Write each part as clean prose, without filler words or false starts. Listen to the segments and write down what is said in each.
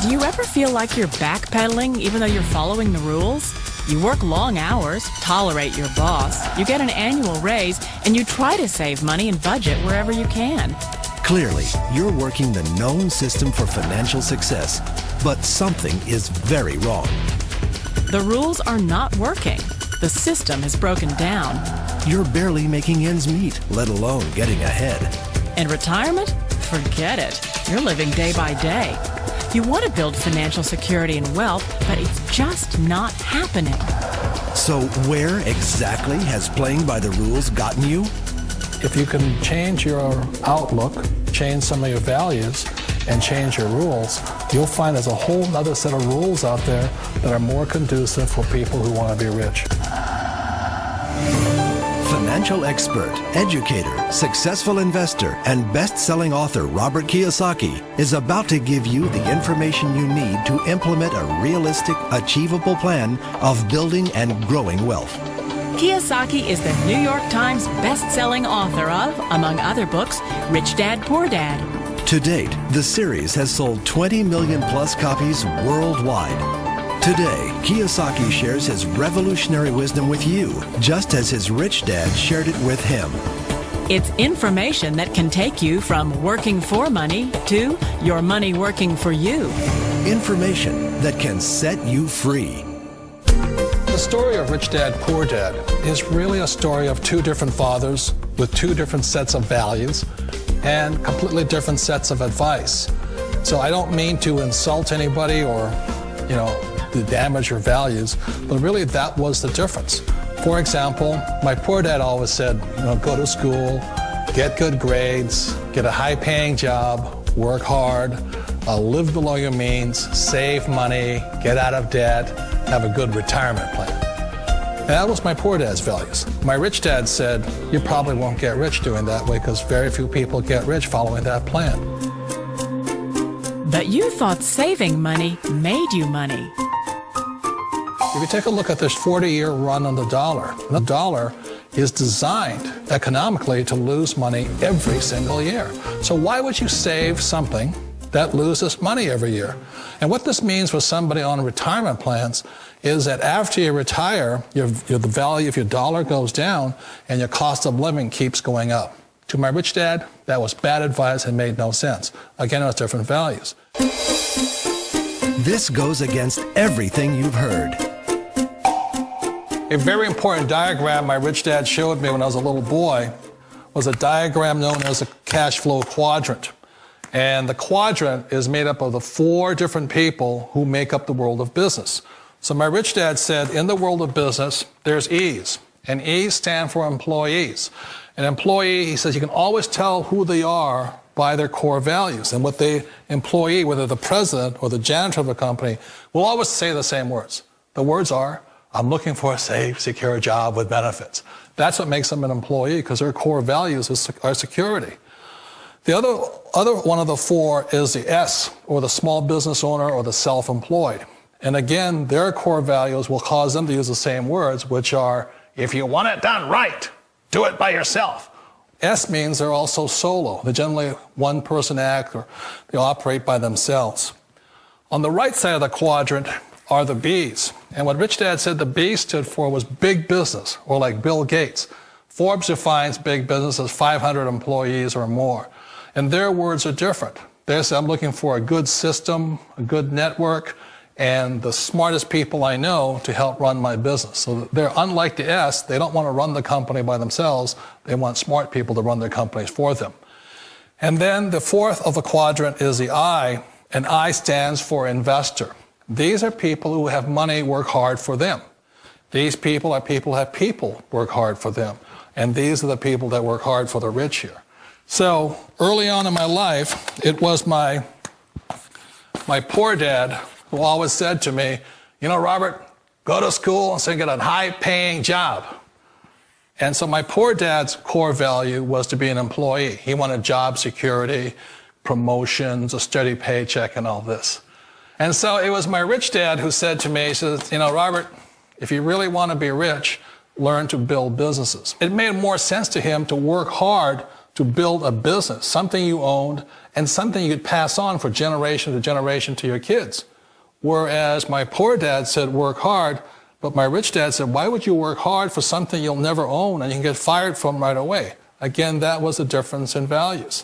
Do you ever feel like you're backpedaling even though you're following the rules? You work long hours, tolerate your boss, you get an annual raise, and you try to save money and budget wherever you can. Clearly, you're working the known system for financial success, but something is very wrong. The rules are not working. The system has broken down. You're barely making ends meet, let alone getting ahead. And retirement? Forget it. You're living day by day. You want to build financial security and wealth, but it's just not happening. So where exactly has playing by the rules gotten you? If you can change your outlook, change some of your values, and change your rules, you'll find there's a whole other set of rules out there that are more conducive for people who want to be rich. Financial expert, educator, successful investor, and best-selling author Robert Kiyosaki is about to give you the information you need to implement a realistic, achievable plan of building and growing wealth. Kiyosaki is the New York Times best-selling author of, among other books, Rich Dad, Poor Dad. To date, the series has sold 20 million plus copies worldwide. Today, Kiyosaki shares his revolutionary wisdom with you, just as his rich dad shared it with him. It's information that can take you from working for money to your money working for you. Information that can set you free. The story of Rich Dad, Poor Dad is really a story of two different fathers with two different sets of values and completely different sets of advice. So I don't mean to insult anybody or, to damage your values, but really that was the difference. For example, my poor dad always said, go to school, get good grades, get a high-paying job, work hard, live below your means, save money, get out of debt, have a good retirement plan. And that was my poor dad's values. My rich dad said, you probably won't get rich doing that way because very few people get rich following that plan. But you thought saving money made you money. If you take a look at this 40-year run on the dollar is designed economically to lose money every single year. So why would you save something that loses money every year? And what this means for somebody on retirement plans is that after you retire, the value of your dollar goes down and your cost of living keeps going up. To my rich dad, that was bad advice and made no sense. Again, it was different values. This goes against everything you've heard. A very important diagram my rich dad showed me when I was a little boy was a diagram known as a cash flow quadrant. And the quadrant is made up of the four different people who make up the world of business. So my rich dad said, in the world of business, there's E's. And E's stand for employees. An employee, he says, you can always tell who they are by their core values. And what the employee, whether the president or the janitor of a company, will always say the same words. The words are, I'm looking for a safe, secure job with benefits. That's what makes them an employee, because their core values are security. The other one of the four is the S, or the small business owner or the self-employed. And again, their core values will cause them to use the same words, which are, if you want it done right, do it by yourself. S means they're also solo. They're generally one-person act, or they operate by themselves. On the right side of the quadrant are the B's. And what Rich Dad said the B stood for was big business, or like Bill Gates. Forbes defines big business as 500 employees or more. And their words are different. They say, I'm looking for a good system, a good network, and the smartest people I know to help run my business. So they're unlike the S. They don't want to run the company by themselves. They want smart people to run their companies for them. And then the fourth of the quadrant is the I, and I stands for investor. These are people who have money work hard for them. These people are people who have people work hard for them. And these are the people that work hard for the rich here. So early on in my life, it was my poor dad who always said to me, Robert, go to school and get a high-paying job. And so my poor dad's core value was to be an employee. He wanted job security, promotions, a steady paycheck, and all this. And so it was my rich dad who said to me, he says, Robert, if you really want to be rich, learn to build businesses. It made more sense to him to work hard to build a business, something you owned and something you could pass on for generation to generation to your kids. Whereas my poor dad said, work hard, but my rich dad said, why would you work hard for something you'll never own and you can get fired from right away? Again, that was the difference in values.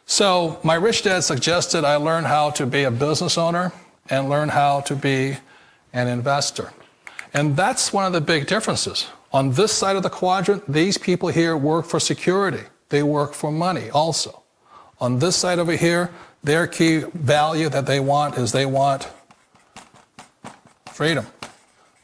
So my rich dad suggested I learn how to be a business owner and learn how to be an investor. And that's one of the big differences. On this side of the quadrant, these people here work for security. They work for money also. On this side over here, their key value that they want is they want freedom.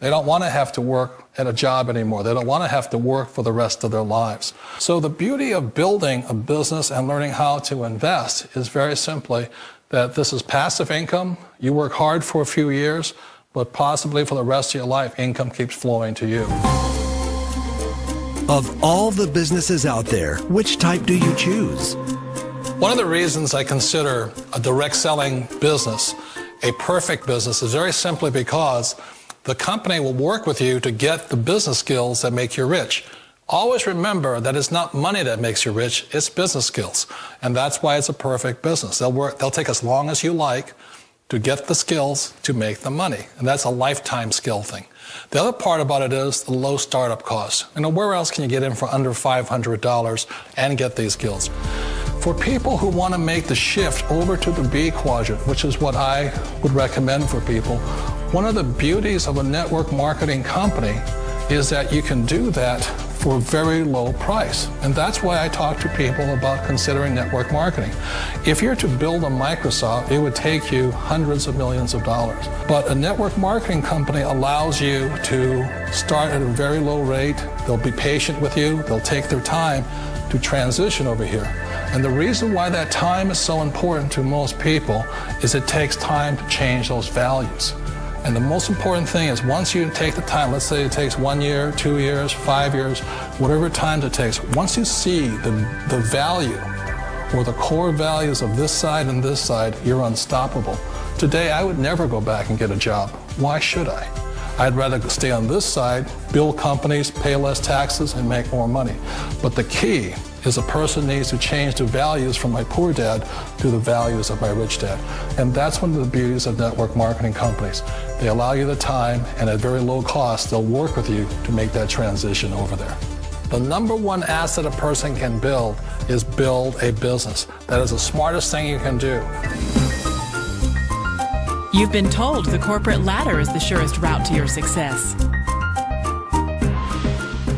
They don't want to have to work at a job anymore. They don't want to have to work for the rest of their lives. So the beauty of building a business and learning how to invest is very simply that this is passive income. You work hard for a few years, but possibly for the rest of your life, income keeps flowing to you. Of all the businesses out there, which type do you choose? One of the reasons I consider a direct selling business a perfect business is very simply because the company will work with you to get the business skills that make you rich. Always remember that it's not money that makes you rich, it's business skills. And that's why it's a perfect business. They'll take as long as you like to get the skills to make the money. And that's a lifetime skill thing. The other part about it is the low startup cost. Where else can you get in for under $500 and get these skills? For people who want to make the shift over to the B quadrant, which is what I would recommend for people, one of the beauties of a network marketing company is that you can do that for a very low price. And that's why I talk to people about considering network marketing. If you're to build a Microsoft, it would take you hundreds of millions of dollars. But a network marketing company allows you to start at a very low rate. They'll be patient with you. They'll take their time to transition over here. And the reason why that time is so important to most people is it takes time to change those values. And the most important thing is once you take the time, let's say it takes 1 year, 2 years, 5 years, whatever time it takes, once you see the value or the core values of this side and this side, you're unstoppable. Today, I would never go back and get a job. Why should I? I'd rather stay on this side, build companies, pay less taxes, and make more money. But the key is a person needs to change the values from my poor dad to the values of my rich dad. And that's one of the beauties of network marketing companies. They allow you the time, and at very low cost, they'll work with you to make that transition over there. The number one asset a person can build is build a business. That is the smartest thing you can do. You've been told the corporate ladder is the surest route to your success.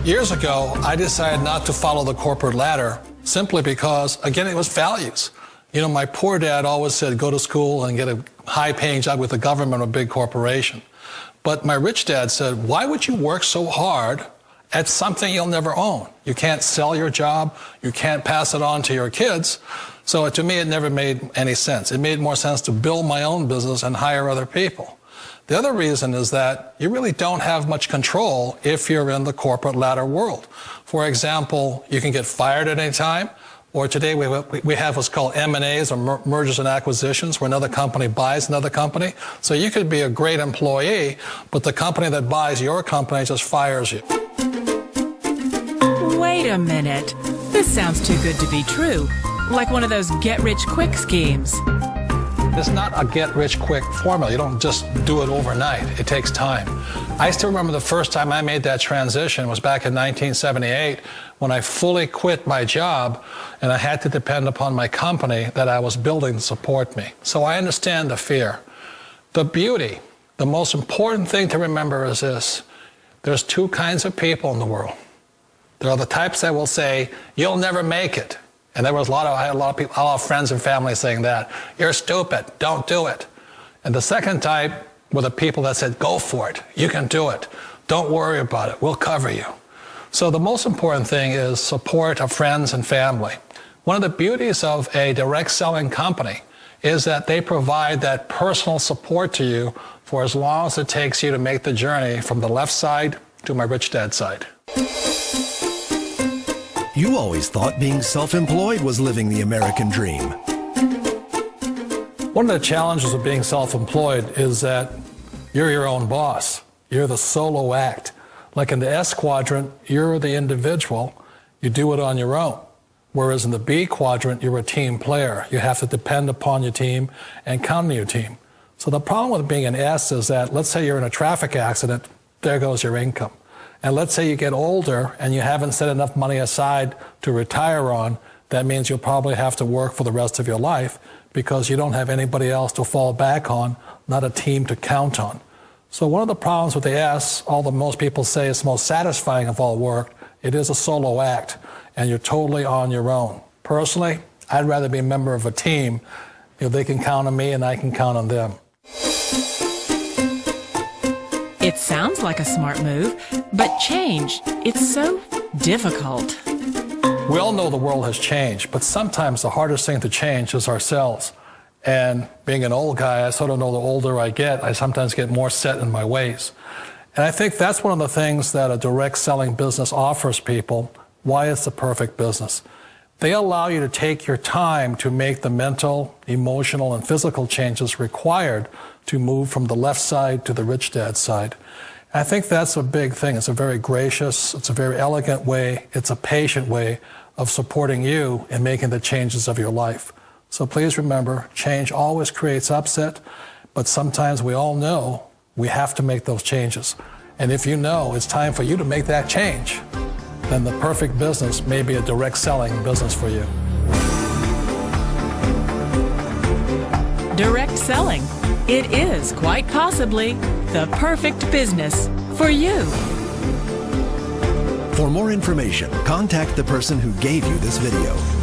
Years ago, I decided not to follow the corporate ladder simply because, again, it was values. My poor dad always said, go to school and get a high-paying job with the government or a big corporation. But my rich dad said, why would you work so hard at something you'll never own? You can't sell your job. You can't pass it on to your kids. So to me, it never made any sense. It made more sense to build my own business and hire other people. The other reason is that you really don't have much control if you're in the corporate ladder world. For example, you can get fired at any time, or today we have what's called M&As, or mergers and acquisitions, where another company buys another company. So you could be a great employee, but the company that buys your company just fires you. Wait a minute. This sounds too good to be true. Like one of those get-rich-quick schemes. It's not a get-rich-quick formula. You don't just do it overnight. It takes time. I still remember the first time I made that transition was back in 1978 when I fully quit my job and I had to depend upon my company that I was building to support me. So I understand the fear. The beauty, the most important thing to remember is this. There's two kinds of people in the world. There are the types that will say, you'll never make it. And I had a lot of friends and family saying that. You're stupid, don't do it. And the second type were the people that said, go for it, you can do it. Don't worry about it, we'll cover you. So the most important thing is support of friends and family. One of the beauties of a direct selling company is that they provide that personal support to you for as long as it takes you to make the journey from the left side to my rich dad's side. You always thought being self-employed was living the American dream. One of the challenges of being self-employed is that you're your own boss. You're the solo act. Like in the S quadrant, you're the individual. You do it on your own. Whereas in the B quadrant, you're a team player. You have to depend upon your team and count on your team. So the problem with being an S is that, let's say you're in a traffic accident, there goes your income. And let's say you get older and you haven't set enough money aside to retire on, that means you'll probably have to work for the rest of your life because you don't have anybody else to fall back on, not a team to count on. So one of the problems with the S, although most people say it's the most satisfying of all work, it is a solo act, and you're totally on your own. Personally, I'd rather be a member of a team if they can count on me and I can count on them. It sounds like a smart move, but change, it's so difficult. We all know the world has changed, but sometimes the hardest thing to change is ourselves. And being an old guy, I sort of know the older I get, I sometimes get more set in my ways. And I think that's one of the things that a direct selling business offers people, why it's the perfect business. They allow you to take your time to make the mental, emotional, and physical changes required to move from the left side to the rich dad side. And I think that's a big thing. It's a very gracious, it's a very elegant way, it's a patient way of supporting you in making the changes of your life. So please remember, change always creates upset, but sometimes we all know we have to make those changes. And if you know it's time for you to make that change, then the perfect business may be a direct selling business for you. Direct selling. It is quite possibly the perfect business for you. For more information, contact the person who gave you this video.